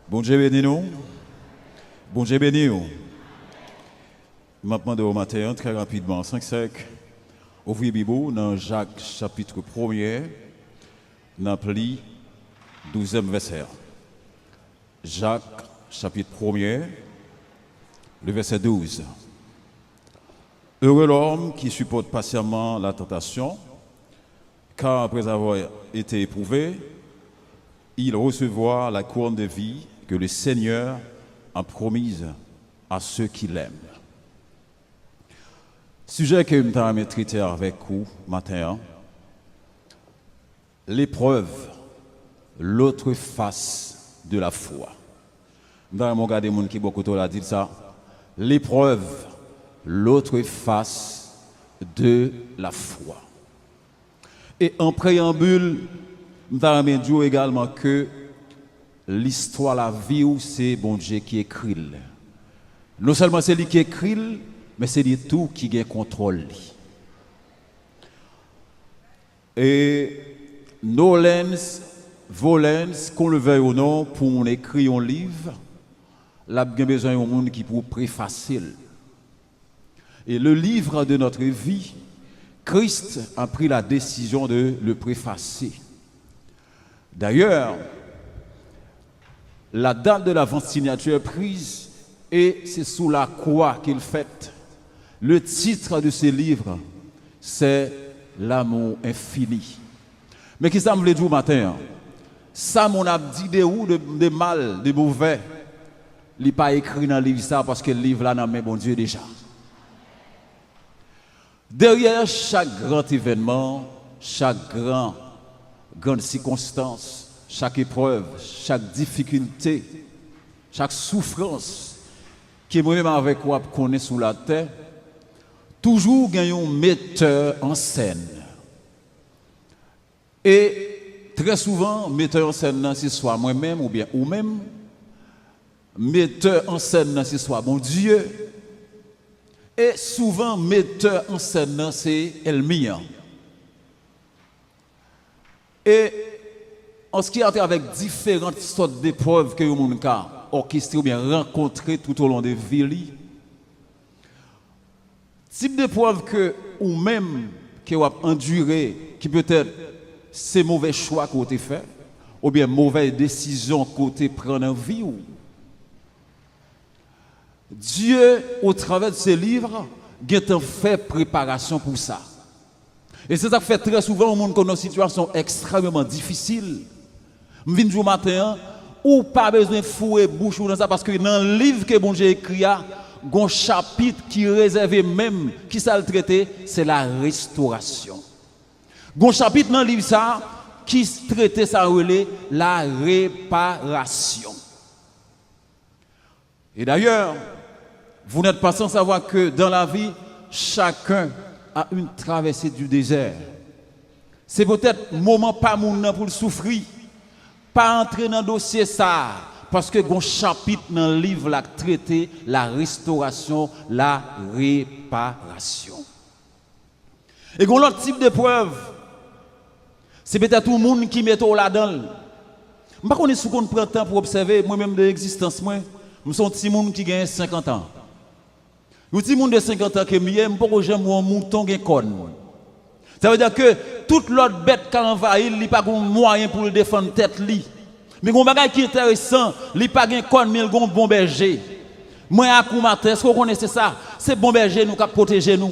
Bon Dieu béni nous. Bon Dieu béni nous. Maintenant, au matin, très rapidement, 5-5. Ouvrez Bible dans Jacques chapitre 1er, dans le 12e verset. Jacques chapitre 1er, le verset 12. Heureux l'homme qui supporte patiemment la tentation, car après avoir été éprouvé, il recevra la couronne de vie que le Seigneur a promise à ceux qui l'aiment. Sujet que je vais traiter avec vous matin, l'épreuve, l'autre face de la foi. Je vais regarder les gens qui beaucoup dit ça. L'épreuve, l'autre face de la foi. Et en préambule, je vais dire également que l'histoire, la vie, c'est bon Dieu qui écrit. Non seulement c'est lui qui écrit, mais c'est lui tout qui a contrôle. Et nolens, volens, qu'on le veuille ou non, pour on écrire un livre, il a besoin d'un monde qui pour préfacer. Et le livre de notre vie, Christ a pris la décision de le préfacer. D'ailleurs, la date de l'avant-signature est prise et c'est sous la croix qu'il fait. Le titre de ce livre, c'est L'amour infini. Mais qui ça me dit matin? Ça, mon a dit de mal, de mauvais. Il n'est pas écrit dans le livre ça parce que le livre là n'a même bon Dieu déjà. Derrière chaque grand événement, chaque grande circonstance, chaque épreuve, chaque difficulté, chaque souffrance qui est moi-même avec moi connaît sous la terre, toujours il y a un metteur en scène. Et très souvent, metteur en scène, c'est soit moi-même ou bien ou-même. Metteur en scène, c'est soit mon Dieu. Et souvent, metteur en scène, c'est ennemi. Et en ce qui a avec différentes sortes d'épreuves que vous avez orchestrées ou bien rencontrées tout au long de vie, type d'épreuve que ou même que vous avez enduré, qui peut-être c'est mauvais choix que vous avez fait, ou bien mauvaise décision que vous avez pris en vie. Dieu, au travers de ces livres, a fait préparation pour ça. Et c'est ça qui fait très souvent au monde qu'on a une situation extrêmement difficile. Je viens du matin, ou pas besoin de fouer bouche dans ça, parce que dans le livre que bon Dieu écrit, il y a un chapitre qui est réservé même, qui ça le traité, c'est la restauration. Il y a un chapitre dans le livre ça, qui traite ça, la réparation. Et d'ailleurs, vous n'êtes pas sans savoir que dans la vie, chacun a une traversée du désert. C'est peut-être un moment pas mon pour le souffrir, pas entrer dans le dossier ça, parce que un chapitre dans le livre là traité la restauration, la réparation. Et un autre type d'épreuve, c'est peut-être tout le monde qui met là-dedans. Je ne sais pas si on prend le temps pour observer moi-même de l'existence. Je suis un petit monde qui gagne 50 ans. Un petit monde de 50 ans qui est un peu comme un mouton qui est con. Ça veut dire que toute l'autre bête qui envahit, il n'a pas de moyen pour le défendre tête. Mais il y a un bagage qui est intéressant, il n'a pas de con, mais il y a un bon berger. Moi, à Koumaté, est-ce que vous connaissez ça? C'est bon berger nous qui protéger nous.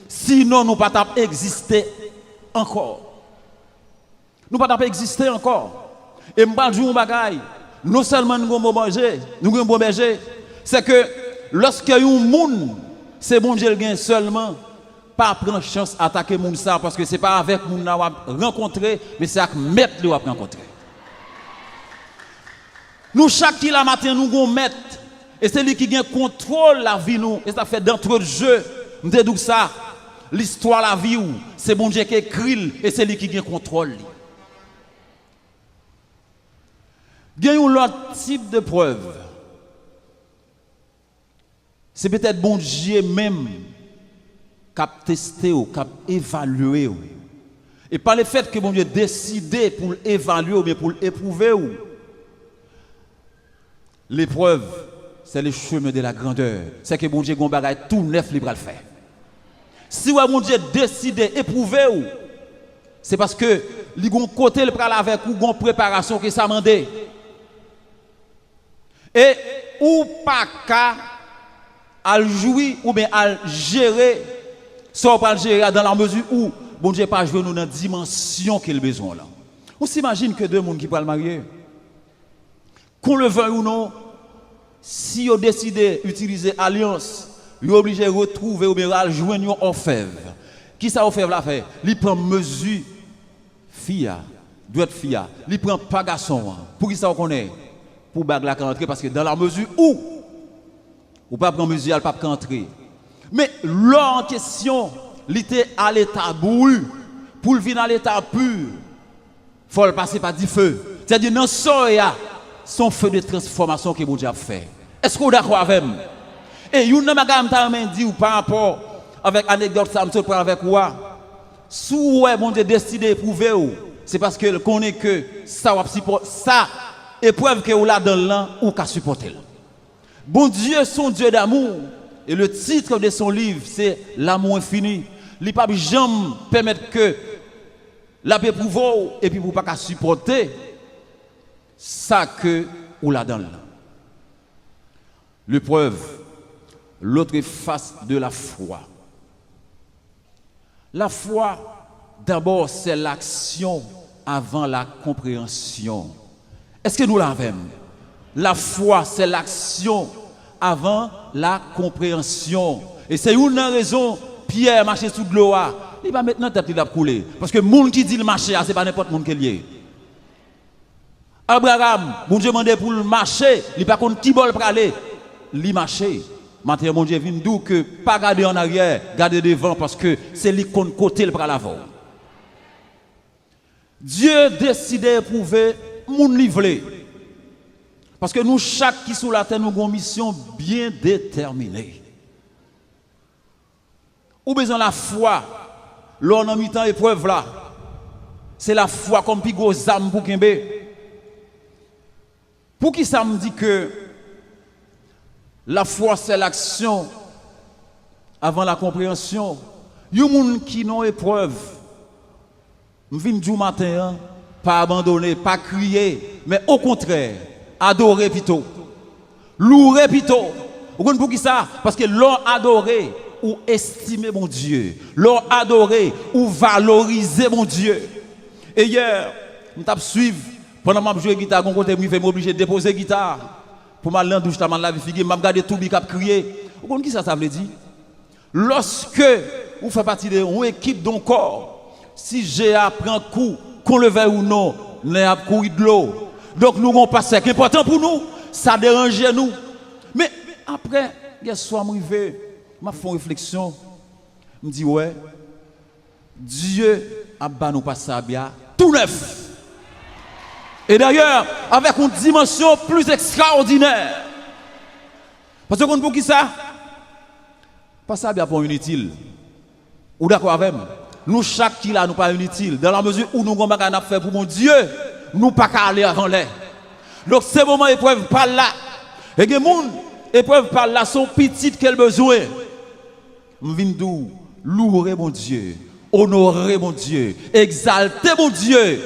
Sinon, nous ne pouvons pas exister encore. Nous ne pouvons pas exister encore. Et je vais dire un bagage. Non seulement nous avons un bon berger, c'est que lorsque y a un monde, c'est bon Dieu gagne seulement, pas prendre chance d'attaquer monde ça, parce que ce n'est pas avec monde qu'on va rencontrer, mais c'est avec maître qu'on va rencontrer. Nous, chaque matin, nous avons un maître, et c'est lui qui gagne contrôle la vie nous, et ça fait d'entre jeux, nous disons ça, l'histoire la vie, c'est bon Dieu qui écrit, et c'est lui qui gagne contrôle. Il y a un autre type de preuve. C'est peut-être bon Dieu même qui a testé ou qui a évalué. Et par le fait que bon Dieu a décidé pour l'évaluer ou bien pour l'éprouver, L'épreuve, c'est le chemin de la grandeur. C'est que bon Dieu gon bagay tout neuf libre à le faire. Si bon Dieu décide éprouver ou, c'est parce que li gon côté le pral avec ou gon préparation que ça mandé. Et ou pas qu'à al jouir ou bien al gérer ça pas gérer dans la mesure où bon Dieu pas jouer nous dans dimension qu'il besoin là. On s'imagine que deux monde qui parlent marier, qu'on le veuille ou non, si on décide d'utiliser alliance, ils sont obligés de retrouver ou bien de joindre en orfèvre. Qui ça orfèvre la fait? Il prend mesure fia, doit être fia. Il prend pas garçon. Pour qui ça on connaît? Pour bague la rentrer parce que dans la mesure où ou pas prendre mesure, elle pas rentrer. Mais l'or en question, il était à l'état brûlé pour le venir à l'état pur. Faut le passer par du feu. C'est-à-dire dans son feu de transformation que mon Dieu a fait. Est-ce que vous êtes d'accord avec moi? Et vous n'avez dit par rapport avec l'anecdote ça me avec quoi? Si mon Dieu décide d'éprouver, c'est parce que connaît que ça épreuve que vous là dans l'an ou qu'à supporter. Bon Dieu, son Dieu d'amour, et le titre de son livre, c'est L'amour infini. Il ne peut jamais permettre que la paix éprouve et puis pour pas qu'à supporter ça que ou là dans l'an. L'épreuve, l'autre face de la foi. La foi, d'abord, c'est l'action avant la compréhension. Est-ce que nous l'avons? La foi, c'est l'action avant la compréhension. Et c'est une raison, Pierre marchait sous de l'eau. Il va maintenant tête il a coulé. Parce que le monde qui dit le marché, ce n'est pas n'importe qui est lié. Abraham, mon Dieu demandé pour le marché, il n'y a pas contre qui bol pour aller. Il marché. Maintenant, mon Dieu vient d'où que pas garder en arrière, garder devant parce que c'est lui qu'on côté le bras l'avant. Dieu décide d'éprouver mon livre. Parce que nous, chaque qui sous la terre, nous avons une mission bien déterminée. Ou besoin la foi, l'on a mis temps épreuve là. C'est la foi comme plus gros âme pour Kembe. Pour qui ça me dit que la foi c'est l'action avant la compréhension. Il y a des gens qui n'ont épreuve. Je viens du matin, pas abandonner, pas crier, mais au contraire, adorer plutôt. Louer plutôt. Vous comprenez pour qui ça? Parce que l'on adoré ou estimer mon Dieu. L'on adoré ou valoriser mon Dieu. Et hier, je t'ai suivi pendant que je jouais guitare, je suis obligé de déposer la guitare. Pour m'aller dans la douche, je suis regarder tout le monde crier. Vous comprenez qui ça veut dire? Lorsque vous faites partie d'une équipe d'un corps, si j'ai appris un coup, qu'on le veuille ou non, nous avons couru de l'eau. Donc nous avons passé. C'est important pour nous, ça dérange nous. Mais après, hier soir, je suis arrivé, je fais une réflexion. Je me dis, ouais, Dieu a nous passer à bien tout neuf. Et d'ailleurs, avec une dimension plus extraordinaire. Parce que pour qui ça? Pas ça bien pour inutile. Ou d'accord avec moi? Nous, chaque qui là, nous pas inutile. Dans la mesure où nous avons fait pour mon Dieu, nous pas qu'à aller avant l'air. Donc, ces moments épreuve par là. Et les gens, épreuve par là, sont petites qu'elles besoin. Je viens d'où? Louer mon Dieu, honorer mon Dieu, exalter mon Dieu.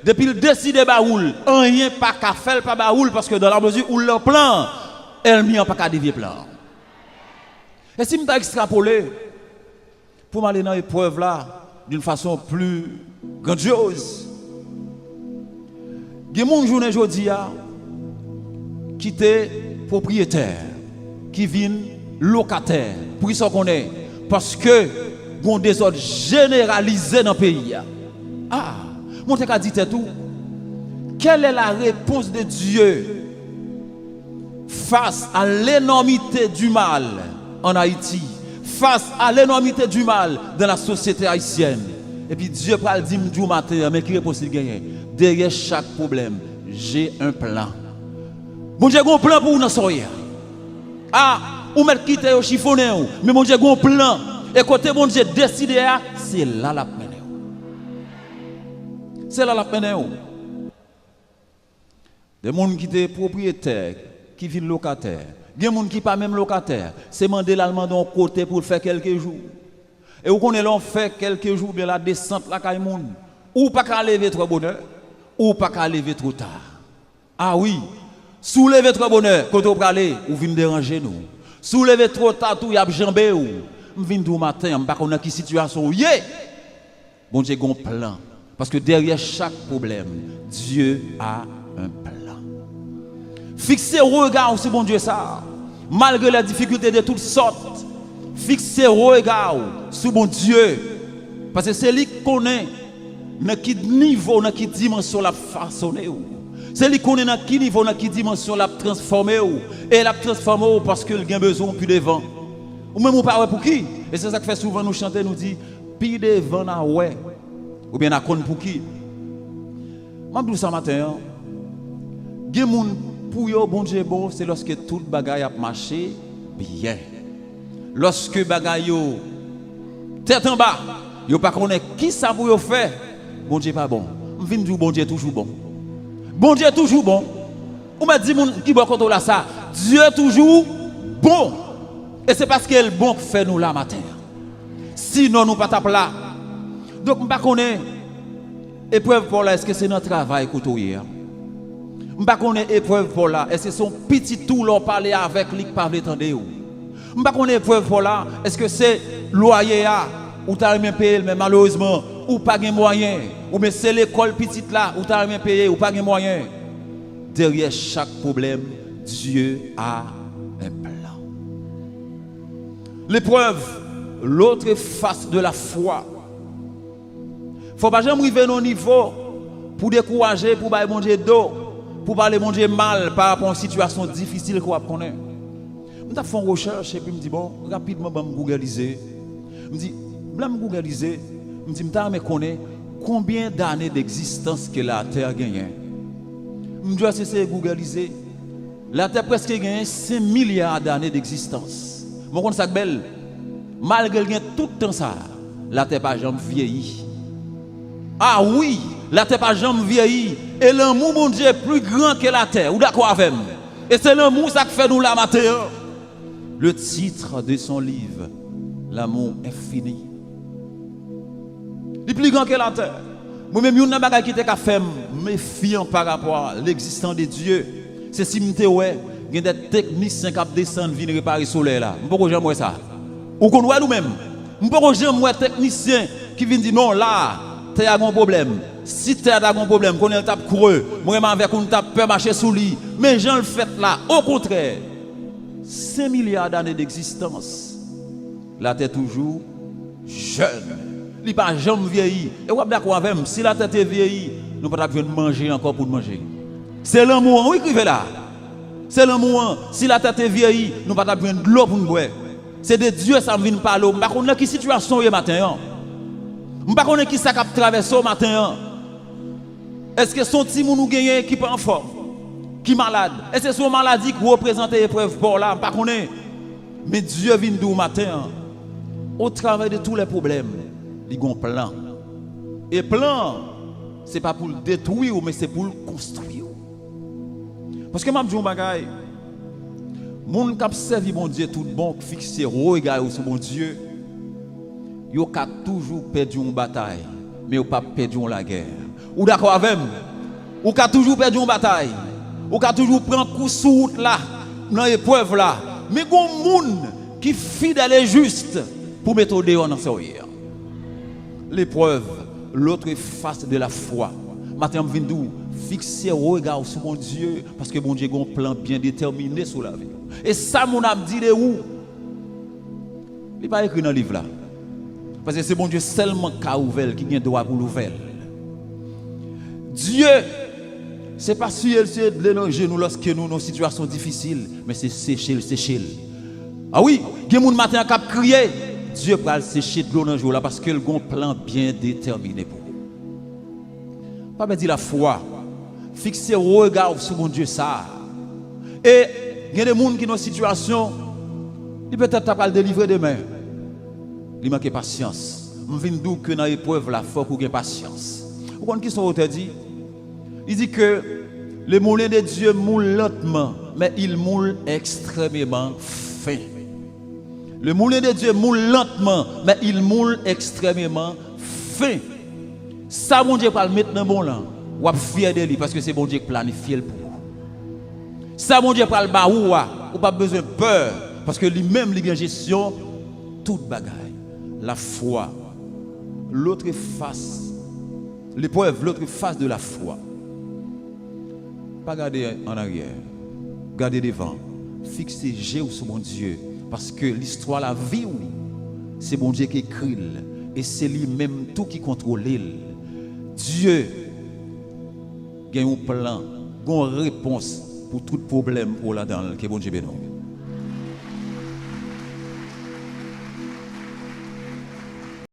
Depuis le décide baoul, rien pas qu'à faire pas baoul parce que dans la mesure où le plan, elle n'y a pas qu'à dévier plan. Et si je m'ai extrapolé pour m'aller dans l'épreuve là d'une façon plus grandiose, il y a mon journée aujourd'hui qui était propriétaire, qui vient locataire, pour ça qu'on est, parce que il y a un désordre généralisé dans le pays. Ah! Mon Dieu a dit tout. Quelle est la réponse de Dieu face à l'énormité du mal en Haïti, face à l'énormité du mal dans la société haïtienne? Et puis Dieu va le dire du matin, mais qui réponse il gagne? Derrière chaque problème, j'ai un plan. Mon Dieu a un plan pour vous dans soirée. Ah, ou mettre quitter au chiffonné, mais mon Dieu a un plan. Et côté mon Dieu décidé, c'est là la peine. C'est là la peine. Des gens qui étaient propriétaires, qui vient locataire. Il y a des gens qui pas même locataire. C'est demander l'allemand d'un côté pour faire quelques jours. Et vous connaissez l'on fait quelques jours bien la descente la caille moun. Ou pas qu'à lever trop bonheur, ou pas qu'à lever trop tard. Ah oui, soulever trop bonheur quand vous aller ou venez déranger nous. Soulever trop tard tout y a jambé ou. Je viens du matin, je ne sais pas dans quelle situation. Bon Dieu a un plan. Parce que derrière chaque problème, Dieu a un plan. Fixez regard sur bon Dieu ça. Malgré les difficultés de toutes sortes, fixez regard sur bon Dieu. Parce que c'est lui qui connaît dans quel niveau, dans quelle dimension la façonné. C'est lui qui connaît dans quel niveau, dans quelle dimension la transformé. Et la transformé parce qu'il a besoin plus de vent. Ou même on parle pour qui? Et c'est ça que fait souvent nous chanter, nous dit, puis de vent na ouais. Ou bien na kon pour qui? Je dis ça matin, il y a des gens pour yo bon Dieu bon, c'est lorsque tout bagaille a marché bien. Lorsque bagaille yo tête en bas, yo pas connaît qui ça pour yo faire. Bon Dieu pas bon. Je viens dire bon Dieu toujours bon. Bon Dieu toujours bon. On m'a dit qui bon contre là ça. Dieu toujours bon. Et c'est parce qu'il est bon que fait nous là matin. Sinon nous pas tape là. Donc je ne sais pas épreuve pour là, est-ce que c'est notre travail qu'on hier? Je ne sais pas épreuve pour là, est-ce que son petit tout l'on parler avec lui qui parle entendre ou? Je ne sais pas épreuve pour là, est-ce que c'est loyer ou tu as rien payé mais malheureusement ou pas de moyen ou mais c'est l'école petite là ou tu as rien payé ou pas de moyen. Derrière chaque problème, Dieu a un plan. L'épreuve, l'autre face de la foi. Il ne faut pas jamais arriver à un niveau pour décourager, pour parler mon Dieu d'eau, pour parler mon Dieu mal par rapport à une situation difficile qu'on connaît. Je fais une recherche et puis je me dis, bon, rapidement, je vais me googliser. Je me dis, je vais me googliser. Je me dis, je me connais combien d'années d'existence que la Terre a gagné. Je me dis, c'est googliser. La Terre presque a gagné 5 milliards d'années d'existence. Mon compte ça belle. Malgré tout le temps ça, la Terre n'a jamais vieilli. Ah oui, la terre pas jamais vieilli. Et l'amour, mon Dieu, est plus grand que la terre. Ou d'accord avec moi? Et c'est l'amour ça qui fait nous la matin. Le titre de son livre, L'amour infini. Il est plus grand que la terre. Moi-même, il y a une chose qui était fait méfiant par rapport à l'existence de Dieu. C'est si je ouais, il y a des techniciens qui descendent venir réparer le soleil là. Je ne peux pas jamais ça. Ou qu'on voit nous-mêmes. Je ne peux pas jamais technicien qui vient dire non là. Terre a un problème. Si terre a un problème, qu'on est tape creux, moi avec on tape peut marcher sous lui. Mais j'en le fait là, au contraire. 5 milliards d'années d'existence. La terre toujours jeune. Il pas jamais vieilli. Et vous êtes d'accord avec moi, si la terre est vieillie, nous ne pouvons pas manger encore pour manger. C'est l'amour, oui, qui fait là. C'est l'amour. Si la terre est vieillie, nous ne pouvons pas de l'eau pour nous boire. C'est de Dieu ça vient parler. Je ne sais pas quelle situation est matin. Je ne sais pas qui ça a traversé au matin. Est-ce que son petit moun gagné qui pas en forme, qui malade? Est-ce que son maladie qui représente l'épreuve pour là? Je ne sais pas. Mais Dieu vient du matin. Au travers de tous les problèmes, il y a un plan. Et plan, ce n'est pas pour le détruire, mais c'est pour le construire. Parce que je dis un bagage. Les gens qui servent mon Dieu tout bon, qui fixent regard sur mon Dieu, ils ont toujours perdu une bataille, mais ils n'ont pas perdu la guerre. Ou d'accord avec moi? Ou ont toujours perdu une bataille. Ou ont toujours pris un coup sur route là, dans l'épreuve là. Mais il y a des gens qui sont fidèles et justes pour mettre au dehors dans ce hier. L'épreuve, l'autre face de la foi. Maintenant, je viens fixer regard sur mon Dieu, parce que mon Dieu a un plan bien déterminé sur la vie. Et ça, mon âme dit de où? Il n'est pas écrit dans le livre là. Parce que c'est mon Dieu seulement qui a ouvert, qui a droit pour l'ouvrir. Dieu, ce n'est pas si elle se déloge nous lorsque nous avons une situation difficile, mais c'est sécher, sécher. Ah oui, il y a des gens matin qui crié, Dieu va sécher de l'eau dans le jour là parce qu'il a un plan bien déterminé pour vous. Pas dire la foi, fixer le regard sur mon Dieu ça. Et il y a des gens qui ont une situation, ils peut-être pas le délivrer demain. Il manque patience. Je viens de dire que dans l'épreuve, il faut qu'il y ait patience. Vous comprenez qui son auteur dit? Il dit que les moulins de Dieu moulent lentement, mais il moule extrêmement fin. Le moulin de Dieu moule lentement, mais il moule extrêmement fin. Ça, mon Dieu, pas le mettre dans bon là. Ou fier de lui parce que c'est bon Dieu qui planifie pour vous. Ça, mon Dieu, pas le baou, ou pas besoin de peur parce que lui-même, il a gestion toute bagaille. La foi, l'autre face, l'épreuve, l'autre face de la foi. Pas garder en arrière, garder devant, fixer Dieu sur mon Dieu. Parce que l'histoire, la vie, c'est bon Dieu qui écrit. Et c'est lui-même tout qui contrôle. Dieu a un plan, une réponse pour tout problème pour là-dedans. Que bon Dieu bénisse.